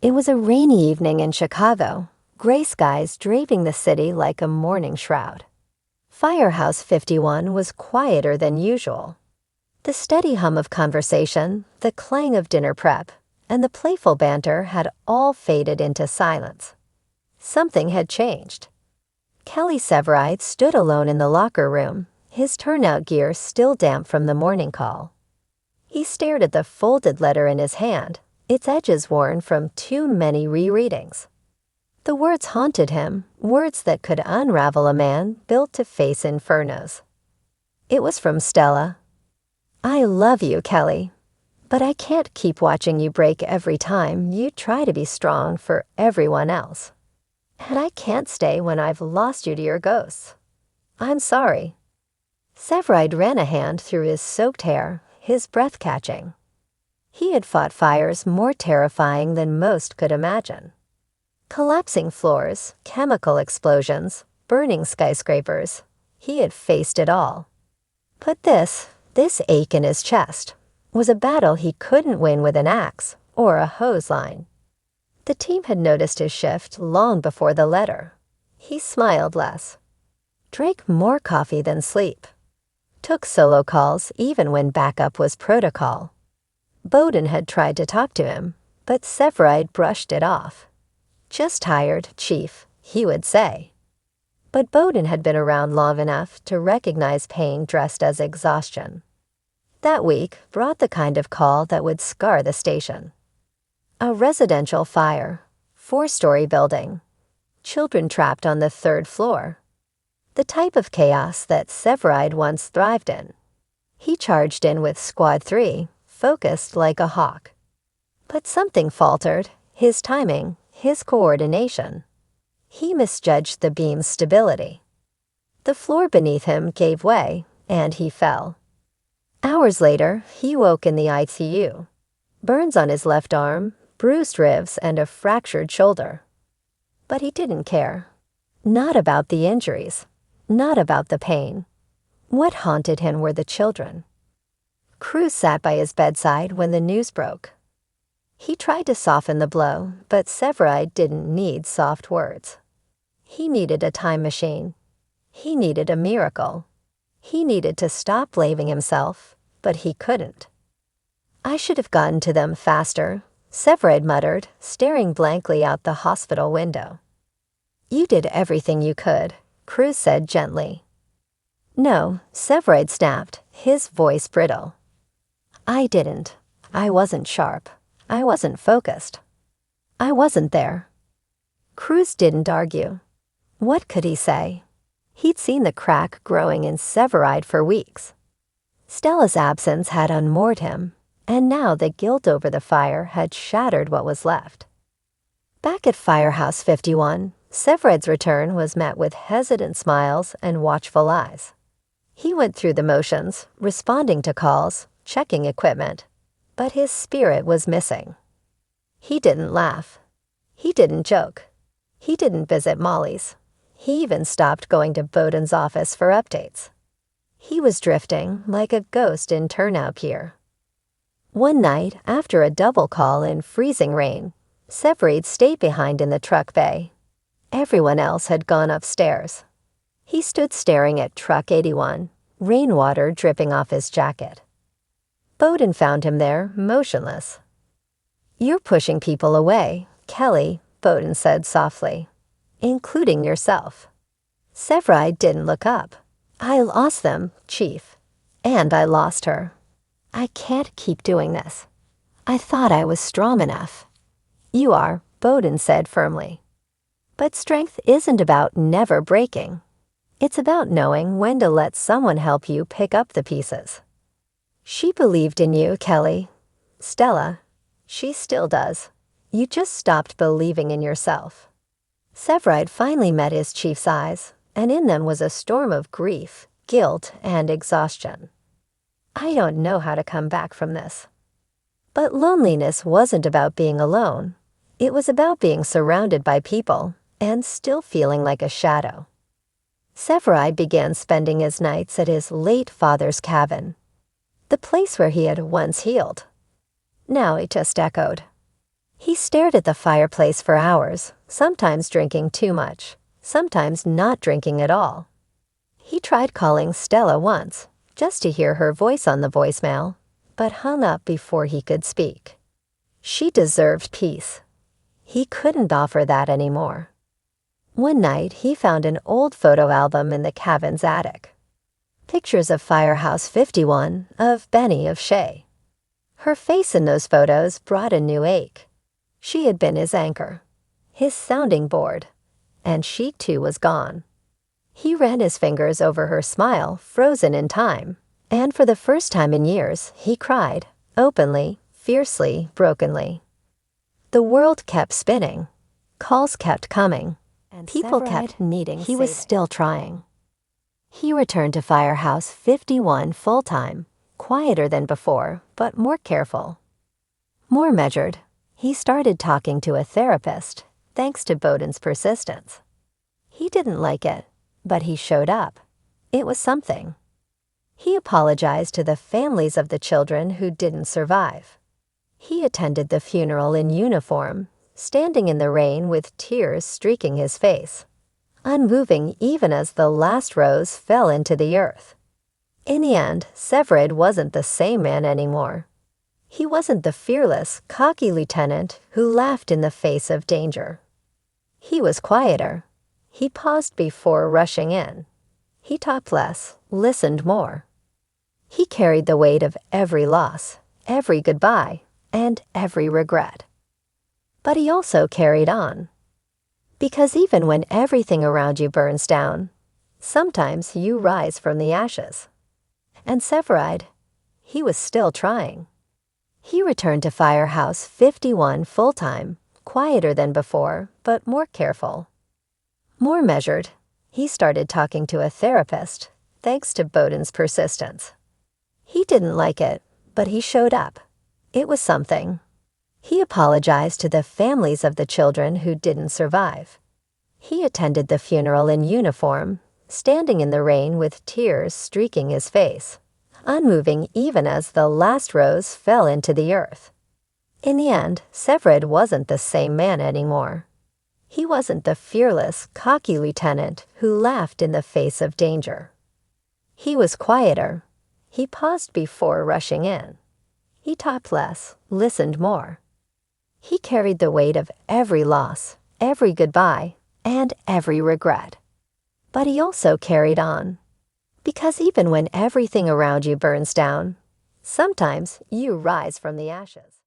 It was a rainy evening in Chicago, gray skies draping the city like a mourning shroud. Firehouse 51 was quieter than usual. The steady hum of conversation, the clang of dinner prep, and the playful banter had all faded into silence. Something had changed. Kelly Severide stood alone in the locker room, his turnout gear still damp from the morning call. He stared at the folded letter in his hand, its edges worn from too many rereadings. The words haunted him, words that could unravel a man built to face infernos. It was from Stella. "I love you, Kelly, but I can't keep watching you break every time you try to be strong for everyone else. And I can't stay when I've lost you to your ghosts. I'm sorry." Severide ran a hand through his soaked hair, his breath catching. He had fought fires more terrifying than most could imagine. Collapsing floors, chemical explosions, burning skyscrapers. He had faced it all. But this ache in his chest, was a battle he couldn't win with an axe or a hose line. The team had noticed his shift long before the letter. He smiled less. Drank more coffee than sleep. Took solo calls even when backup was protocol. Bowden had tried to talk to him, but Severide brushed it off. "Just tired, Chief," he would say. But Bowden had been around long enough to recognize pain dressed as exhaustion. That week brought the kind of call that would scar the station. A residential fire, 4-story building, children trapped on the 3rd floor. The type of chaos that Severide once thrived in. He charged in with Squad 3, focused like a hawk. But something faltered, his timing, his coordination. He misjudged the beam's stability. The floor beneath him gave way, and he fell. Hours later, he woke in the ICU. Burns on his left arm, bruised ribs, and a fractured shoulder. But he didn't care. Not about the injuries. Not about the pain. What haunted him were the children. Cruz sat by his bedside when the news broke. He tried to soften the blow, but Severide didn't need soft words. He needed a time machine. He needed a miracle. He needed to stop blaming himself, but he couldn't. "I should have gotten to them faster," Severide muttered, staring blankly out the hospital window. "You did everything you could," Cruz said gently. "No," Severide snapped, his voice brittle. "I didn't. I wasn't sharp. I wasn't focused. I wasn't there." Cruz didn't argue. What could he say? He'd seen the crack growing in Severide for weeks. Stella's absence had unmoored him, and now the guilt over the fire had shattered what was left. Back at Firehouse 51, Severide's return was met with hesitant smiles and watchful eyes. He went through the motions, responding to calls, checking equipment, but his spirit was missing. He didn't laugh. He didn't joke. He didn't visit Molly's. He even stopped going to Bowden's office for updates. He was drifting like a ghost in turnout gear. One night, after a double call in freezing rain, Severide stayed behind in the truck bay. Everyone else had gone upstairs. He stood staring at Truck 81, rainwater dripping off his jacket. Bowden found him there, motionless. "You're pushing people away, Kelly," Bowden said softly, "including yourself." Severide didn't look up. "I lost them, Chief. And I lost her. I can't keep doing this. I thought I was strong enough." "You are," Bowden said firmly. "But strength isn't about never breaking. It's about knowing when to let someone help you pick up the pieces." "She believed in you, Kelly. Stella. She still does. You just stopped believing in yourself." Severide finally met his chief's eyes, and in them was a storm of grief, guilt, and exhaustion. "I don't know how to come back from this." But loneliness wasn't about being alone. It was about being surrounded by people and still feeling like a shadow. Severide began spending his nights at his late father's cabin, the place where he had once healed. Now it just echoed. He stared at the fireplace for hours, sometimes drinking too much, sometimes not drinking at all. He tried calling Stella once, just to hear her voice on the voicemail, but hung up before he could speak. She deserved peace. He couldn't offer that anymore. One night, he found an old photo album in the cabin's attic. Pictures of Firehouse 51, of Benny of Shea. Her face in those photos brought a new ache. She had been his anchor, his sounding board, and she too was gone. He ran his fingers over her smile, frozen in time, and for the first time in years, he cried, openly, fiercely, brokenly. The world kept spinning. Calls kept coming. And people kept needing saving. He was still trying. He returned to Firehouse 51 full-time, quieter than before, but more careful. More measured. He started talking to a therapist, thanks to Bowden's persistence. He didn't like it, but he showed up. It was something. He apologized to the families of the children who didn't survive. He attended the funeral in uniform, standing in the rain with tears streaking his face, unmoving even as the last rose fell into the earth. In the end, Severide wasn't the same man anymore. He wasn't the fearless, cocky lieutenant who laughed in the face of danger. He was quieter. He paused before rushing in. He talked less, listened more. He carried the weight of every loss, every goodbye, and every regret. But he also carried on. Because even when everything around you burns down, sometimes you rise from the ashes. And Severide, he was still trying. He returned to Firehouse 51 full-time, quieter than before, but more careful. More measured. He started talking to a therapist, thanks to Bowden's persistence. He didn't like it, but he showed up. It was something. He apologized to the families of the children who didn't survive. He attended the funeral in uniform, standing in the rain with tears streaking his face, unmoving even as the last rose fell into the earth. In the end, Severide wasn't the same man anymore. He wasn't the fearless, cocky lieutenant who laughed in the face of danger. He was quieter. He paused before rushing in. He talked less, listened more. He carried the weight of every loss, every goodbye, and every regret. But he also carried on. Because even when everything around you burns down, sometimes you rise from the ashes.